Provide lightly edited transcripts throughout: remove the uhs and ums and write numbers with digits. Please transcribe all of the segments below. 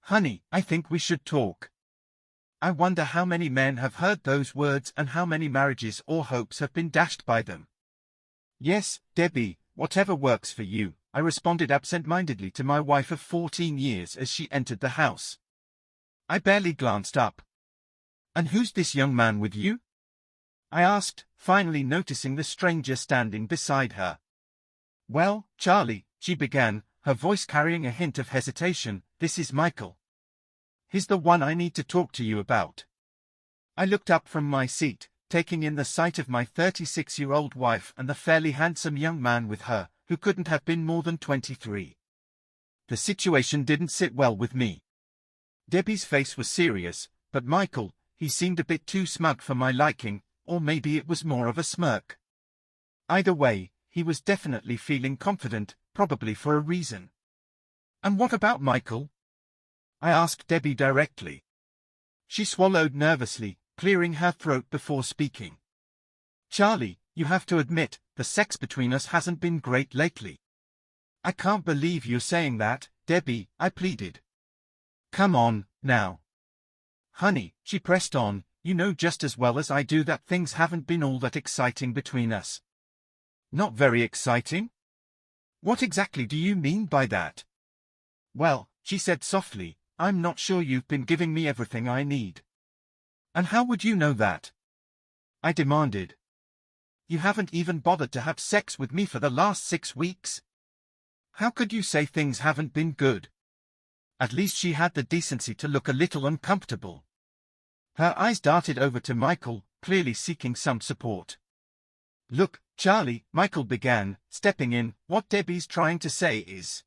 Honey, I think we should talk. I wonder how many men have heard those words and how many marriages or hopes have been dashed by them. Yes, Debbie, whatever works for you, I responded absent-mindedly to my wife of 14 years as she entered the house. I barely glanced up. And who's this young man with you? I asked, finally noticing the stranger standing beside her. Well, Charlie, she began, her voice carrying a hint of hesitation, this is Michael. He's the one I need to talk to you about. I looked up from my seat, taking in the sight of my 36-year-old wife and the fairly handsome young man with her, who couldn't have been more than 23. The situation didn't sit well with me. Debbie's face was serious, but Michael, he seemed a bit too smug for my liking, or maybe it was more of a smirk. Either way, he was definitely feeling confident, probably for a reason. And what about Michael? I asked Debbie directly. She swallowed nervously, clearing her throat before speaking. Charlie, you have to admit, the sex between us hasn't been great lately. I can't believe you're saying that, Debbie, I pleaded. Come on, now. Honey, she pressed on, you know just as well as I do that things haven't been all that exciting between us. Not very exciting? What exactly do you mean by that? Well, she said softly, I'm not sure you've been giving me everything I need. And how would you know that? I demanded. You haven't even bothered to have sex with me for the last 6 weeks? How could you say things haven't been good? At least she had the decency to look a little uncomfortable. Her eyes darted over to Michael, clearly seeking some support. Look, Charlie, Michael began, stepping in, what Debbie's trying to say is,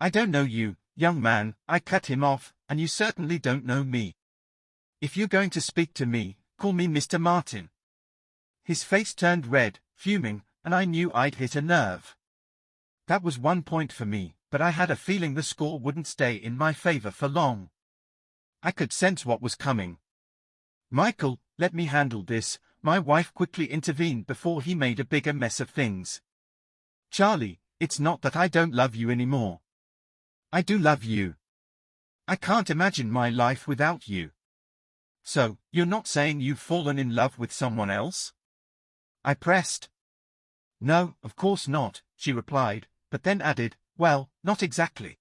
I don't know you, young man, I cut him off, and you certainly don't know me. If you're going to speak to me, call me Mr. Martin. His face turned red, fuming, and I knew I'd hit a nerve. That was 1 point for me, but I had a feeling the score wouldn't stay in my favor for long. I could sense what was coming. Michael, let me handle this, my wife quickly intervened before he made a bigger mess of things. Charlie, it's not that I don't love you anymore. I do love you. I can't imagine my life without you. So, you're not saying you've fallen in love with someone else? I pressed. No, of course not, she replied, but then added, well, not exactly.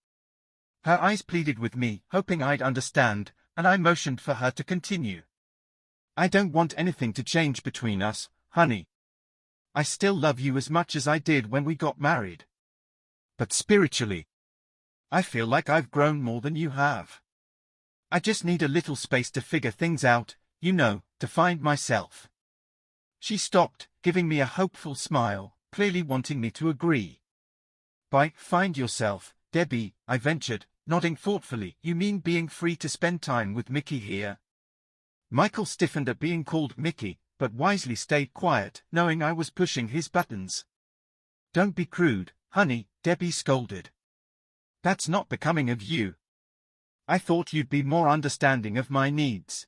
Her eyes pleaded with me, hoping I'd understand, and I motioned for her to continue. I don't want anything to change between us, honey. I still love you as much as I did when we got married. But spiritually, I feel like I've grown more than you have. I just need a little space to figure things out, you know, to find myself. She stopped, giving me a hopeful smile, clearly wanting me to agree. By find yourself, Debbie, I ventured, nodding thoughtfully, you mean being free to spend time with Mickey here? Michael stiffened at being called Mickey, but wisely stayed quiet, knowing I was pushing his buttons. Don't be crude, honey, Debbie scolded. That's not becoming of you. I thought you'd be more understanding of my needs.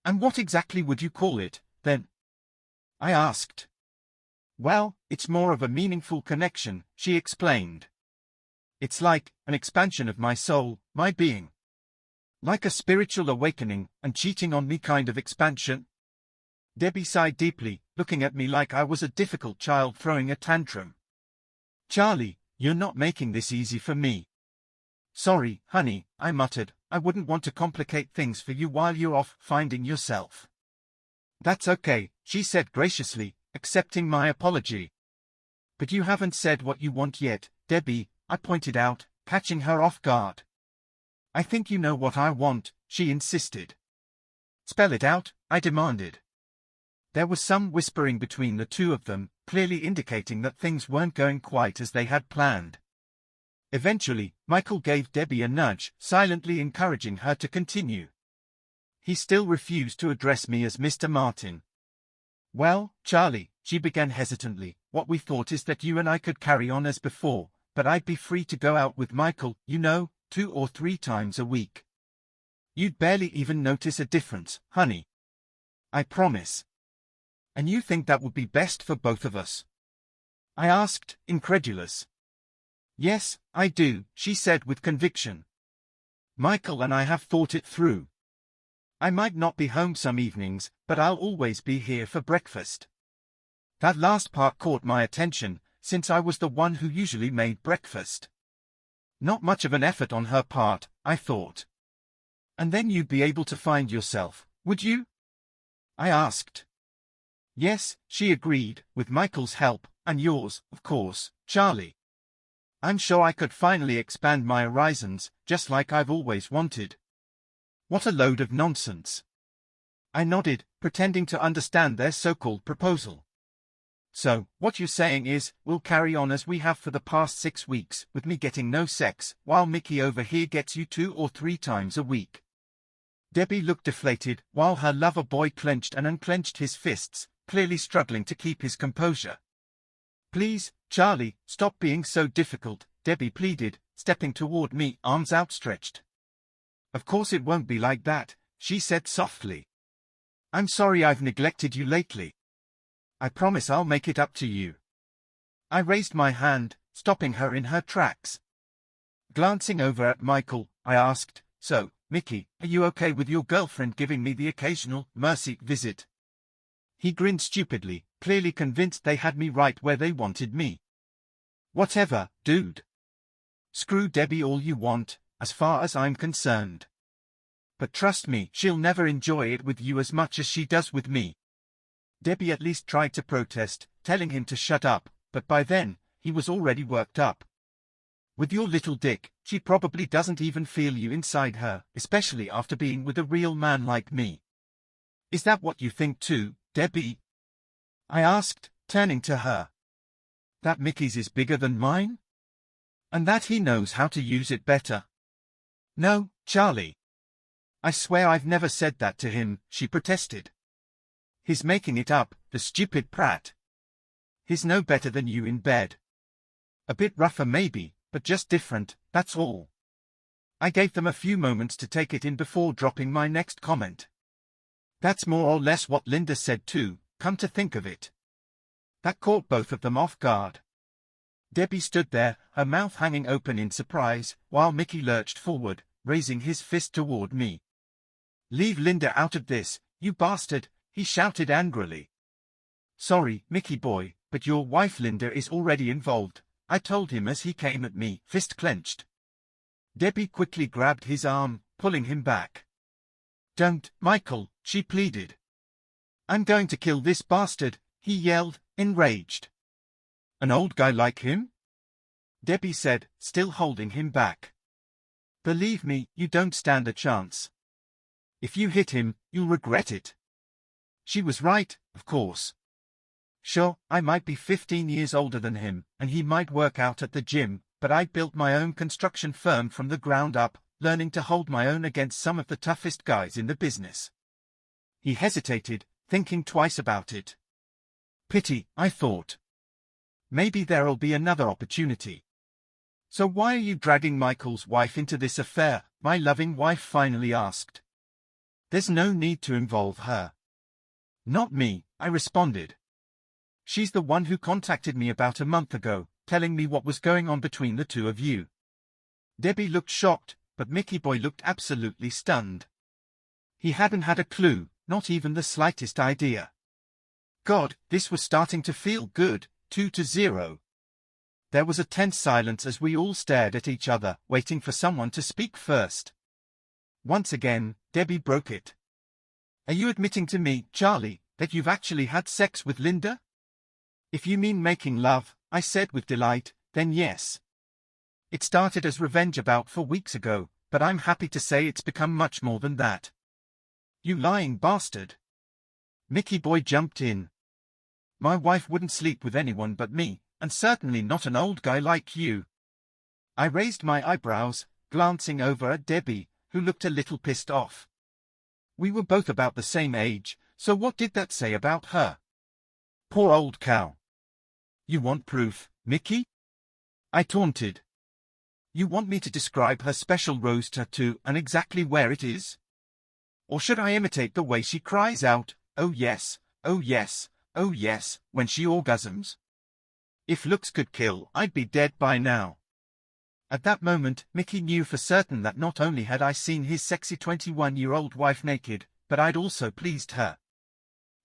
And what exactly would you call it, then? I asked. Well, it's more of a meaningful connection, she explained. It's like an expansion of my soul, my being. Like a spiritual awakening and cheating on me kind of expansion. Debbie sighed deeply, looking at me like I was a difficult child throwing a tantrum. Charlie, you're not making this easy for me. Sorry, honey, I muttered, I wouldn't want to complicate things for you while you're off finding yourself. That's okay, she said graciously, accepting my apology. But you haven't said what you want yet, Debbie, I pointed out, catching her off guard. I think you know what I want, she insisted. Spell it out, I demanded. There was some whispering between the two of them, clearly indicating that things weren't going quite as they had planned. Eventually, Michael gave Debbie a nudge, silently encouraging her to continue. He still refused to address me as Mr. Martin. Well, Charlie, she began hesitantly, what we thought is that you and I could carry on as before, but I'd be free to go out with Michael, you know, 2 or 3 times a week. You'd barely even notice a difference, honey. I promise. And you think that would be best for both of us? I asked, incredulous. Yes, I do, she said with conviction. Michael and I have thought it through. I might not be home some evenings, but I'll always be here for breakfast. That last part caught my attention, since I was the one who usually made breakfast. Not much of an effort on her part, I thought. And then you'd be able to find yourself, would you? I asked. Yes, she agreed, with Michael's help, and yours, of course, Charlie. I'm sure I could finally expand my horizons, just like I've always wanted. What a load of nonsense. I nodded, pretending to understand their so-called proposal. So, what you're saying is, we'll carry on as we have for the past 6 weeks, with me getting no sex, while Mickey over here gets you 2 or 3 times a week. Debbie looked deflated, while her lover boy clenched and unclenched his fists, clearly struggling to keep his composure. Please, Charlie, stop being so difficult, Debbie pleaded, stepping toward me, arms outstretched. Of course it won't be like that, she said softly. I'm sorry I've neglected you lately. I promise I'll make it up to you. I raised my hand, stopping her in her tracks. Glancing over at Michael, I asked, So, Mickey, are you okay with your girlfriend giving me the occasional mercy visit? He grinned stupidly, clearly convinced they had me right where they wanted me. Whatever, dude. Screw Debbie all you want, as far as I'm concerned. But trust me, she'll never enjoy it with you as much as she does with me. Debbie at least tried to protest, telling him to shut up, but by then, he was already worked up. With your little dick, she probably doesn't even feel you inside her, especially after being with a real man like me. Is that what you think too, Debbie? I asked, turning to her. That Mickey's is bigger than mine? And that he knows how to use it better? No, Charlie. I swear I've never said that to him, she protested. He's making it up, the stupid prat. He's no better than you in bed. A bit rougher maybe, but just different, that's all. I gave them a few moments to take it in before dropping my next comment. That's more or less what Linda said too, come to think of it. That caught both of them off guard. Debbie stood there, her mouth hanging open in surprise, while Mickey lurched forward, raising his fist toward me. Leave Linda out of this, you bastard, he shouted angrily. Sorry, Mickey boy, but your wife Linda is already involved, I told him as he came at me, fist clenched. Debbie quickly grabbed his arm, pulling him back. Don't, Michael, she pleaded. I'm going to kill this bastard, he yelled, enraged. An old guy like him? Debbie said, still holding him back. Believe me, you don't stand a chance. If you hit him, you'll regret it. She was right, of course. Sure, I might be 15 years older than him, and he might work out at the gym, but I built my own construction firm from the ground up, learning to hold my own against some of the toughest guys in the business. He hesitated, thinking twice about it. Pity, I thought. Maybe there'll be another opportunity. So why are you dragging Michael's wife into this affair? My loving wife finally asked. There's no need to involve her. Not me, I responded. She's the one who contacted me about a month ago, telling me what was going on between the two of you. Debbie looked shocked, but Mickey boy looked absolutely stunned. He hadn't had a clue, not even the slightest idea. God, this was starting to feel good, 2-0. There was a tense silence as we all stared at each other, waiting for someone to speak first. Once again, Debbie broke it. Are you admitting to me, Charlie, that you've actually had sex with Linda? If you mean making love, I said with delight, then yes. It started as revenge about 4 weeks ago, but I'm happy to say it's become much more than that. You lying bastard. Mickey boy jumped in. My wife wouldn't sleep with anyone but me, and certainly not an old guy like you. I raised my eyebrows, glancing over at Debbie, who looked a little pissed off. We were both about the same age, so what did that say about her? Poor old cow. You want proof, Mickey? I taunted. You want me to describe her special rose tattoo and exactly where it is? Or should I imitate the way she cries out, oh yes, oh yes, oh yes, when she orgasms? If looks could kill, I'd be dead by now. At that moment, Mickey knew for certain that not only had I seen his sexy 21-year-old wife naked, but I'd also pleased her.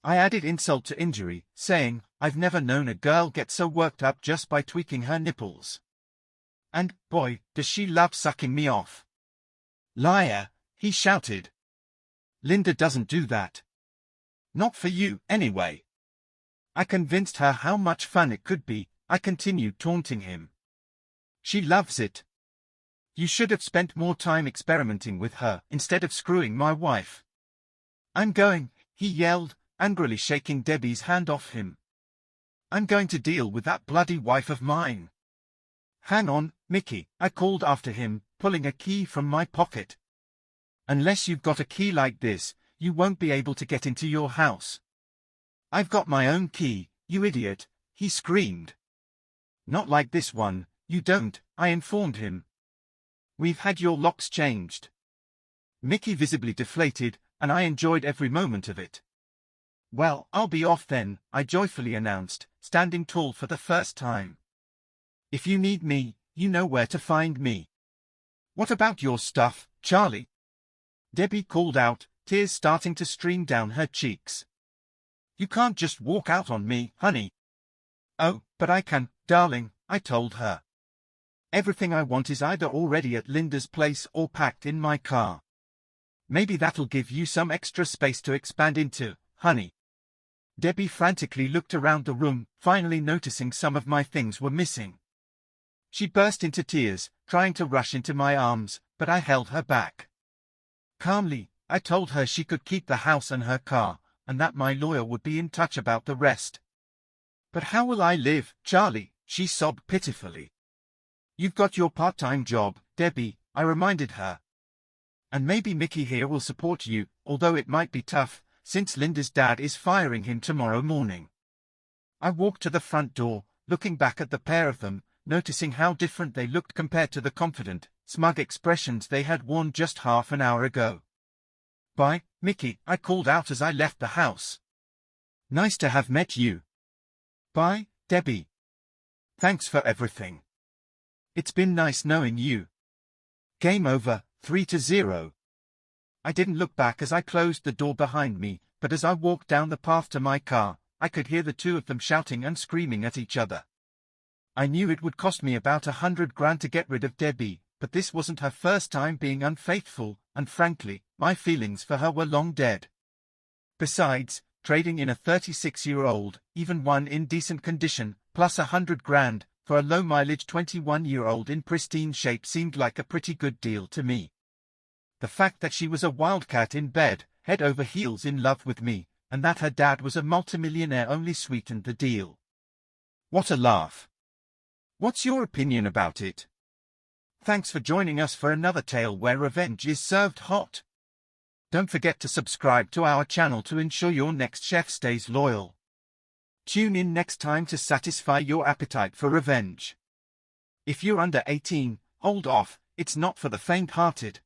I added insult to injury, saying, I've never known a girl get so worked up just by tweaking her nipples. And, boy, does she love sucking me off. Liar, he shouted. Linda doesn't do that. Not for you, anyway. I convinced her how much fun it could be. I continued taunting him. She loves it. You should have spent more time experimenting with her instead of screwing my wife. I'm going, he yelled, angrily shaking Debbie's hand off him. I'm going to deal with that bloody wife of mine. Hang on, Mickey, I called after him, pulling a key from my pocket. Unless you've got a key like this, you won't be able to get into your house. I've got my own key, you idiot, he screamed. Not like this one. You don't, I informed him. We've had your locks changed. Mickey visibly deflated, and I enjoyed every moment of it. Well, I'll be off then, I joyfully announced, standing tall for the first time. If you need me, you know where to find me. What about your stuff, Charlie? Debbie called out, tears starting to stream down her cheeks. You can't just walk out on me, honey. Oh, but I can, darling, I told her. Everything I want is either already at Linda's place or packed in my car. Maybe that'll give you some extra space to expand into, honey. Debbie frantically looked around the room, finally noticing some of my things were missing. She burst into tears, trying to rush into my arms, but I held her back. Calmly, I told her she could keep the house and her car, and that my lawyer would be in touch about the rest. But how will I live, Charlie? She sobbed pitifully. You've got your part-time job, Debbie, I reminded her. And maybe Mickey here will support you, although it might be tough, since Linda's dad is firing him tomorrow morning. I walked to the front door, looking back at the pair of them, noticing how different they looked compared to the confident, smug expressions they had worn just half an hour ago. Bye, Mickey, I called out as I left the house. Nice to have met you. Bye, Debbie. Thanks for everything. It's been nice knowing you. Game over, 3-0. I didn't look back as I closed the door behind me, but as I walked down the path to my car, I could hear the two of them shouting and screaming at each other. I knew it would cost me about $100,000 to get rid of Debbie, but this wasn't her first time being unfaithful, and frankly, my feelings for her were long dead. Besides, trading in a 36-year-old, even one in decent condition, plus $100,000, for a low-mileage 21-year-old in pristine shape seemed like a pretty good deal to me. The fact that she was a wildcat in bed, head over heels in love with me, and that her dad was a multimillionaire only sweetened the deal. What a laugh. What's your opinion about it? Thanks for joining us for another tale where revenge is served hot. Don't forget to subscribe to our channel to ensure your next chef stays loyal. Tune in next time to satisfy your appetite for revenge. If you're under 18, hold off, it's not for the faint-hearted.